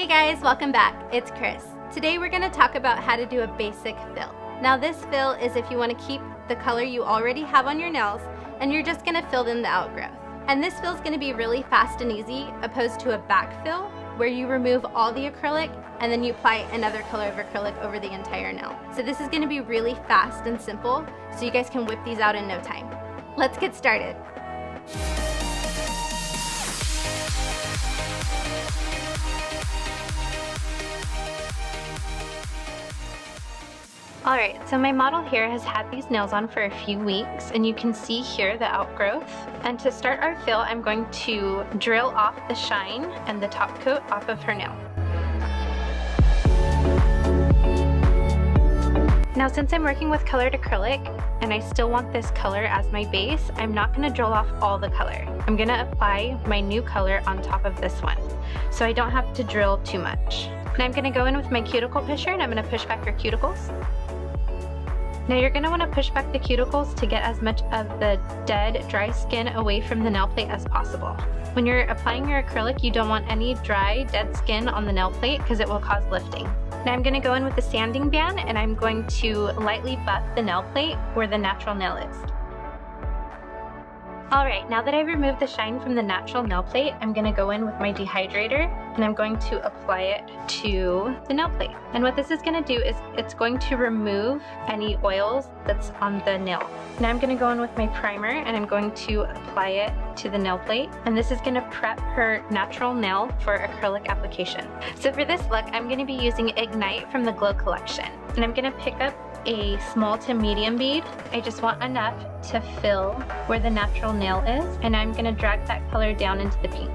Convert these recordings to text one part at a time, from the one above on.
Hey guys, welcome back. It's Chris. Today we're going to talk about how to do a basic fill. Now this fill is if you want to keep the color you already have on your nails and you're just going to fill in the outgrowth. And this fill is going to be really fast and easy opposed to a back fill where you remove all the acrylic and then you apply another color of acrylic over the entire nail. So this is going to be really fast and simple so you guys can whip these out in no time. Let's get started. Alright, so my model here has had these nails on for a few weeks and you can see here the outgrowth. And to start our fill, I'm going to drill off the shine and the top coat off of her nail. Now since I'm working with colored acrylic and I still want this color as my base, I'm not going to drill off all the color. I'm going to apply my new color on top of this one, so I don't have to drill too much. Now I'm going to go in with my cuticle pusher and I'm going to push back your cuticles. Now you're going to want to push back the cuticles to get as much of the dead, dry skin away from the nail plate as possible. When you're applying your acrylic, you don't want any dry, dead skin on the nail plate because it will cause lifting. Now I'm going to go in with the sanding band and I'm going to lightly buff the nail plate where the natural nail is. Alright, now that I've removed the shine from the natural nail plate, I'm going to go in with my dehydrator and I'm going to apply it to the nail plate. And what this is going to do is it's going to remove any oils that's on the nail. Now I'm going to go in with my primer and I'm going to apply it to the nail plate. And this is going to prep her natural nail for acrylic application. So for this look, I'm going to be using Ignite from the Glow collection. And I'm going to pick up a small to medium bead. I just want enough to fill where the natural nail is, and I'm going to drag that color down into the pink.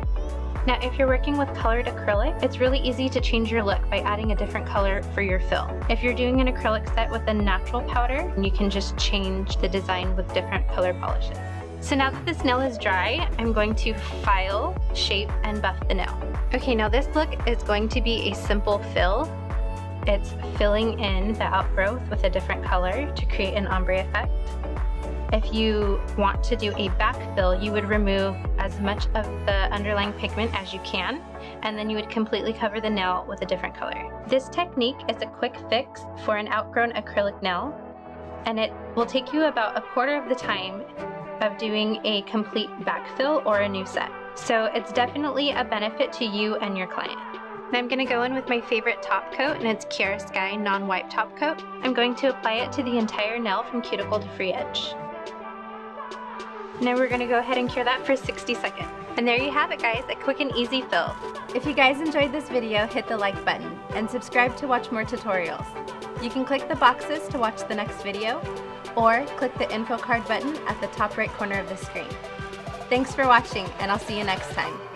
Now if you're working with colored acrylic, it's really easy to change your look by adding a different color for your fill. If you're doing an acrylic set with a natural powder, you can just change the design with different color polishes. So now that this nail is dry, I'm going to file, shape, and buff the nail. Okay, now this look is going to be a simple fill. It's filling in the outgrowth with a different color to create an ombre effect. If you want to do a back fill, you would remove as much of the underlying pigment as you can, and then you would completely cover the nail with a different color. This technique is a quick fix for an outgrown acrylic nail, and it will take you about a quarter of the time of doing a complete back fill or a new set. So it's definitely a benefit to you and your client. Now I'm going to go in with my favorite top coat, and it's KiaraSky non-wipe top coat. I'm going to apply it to the entire nail from cuticle to free edge. Now we're going to go ahead and cure that for 60 seconds. And there you have it guys, a quick and easy fill. If you guys enjoyed this video, hit the like button and subscribe to watch more tutorials. You can click the boxes to watch the next video or click the info card button at the top right corner of the screen. Thanks for watching, and I'll see you next time.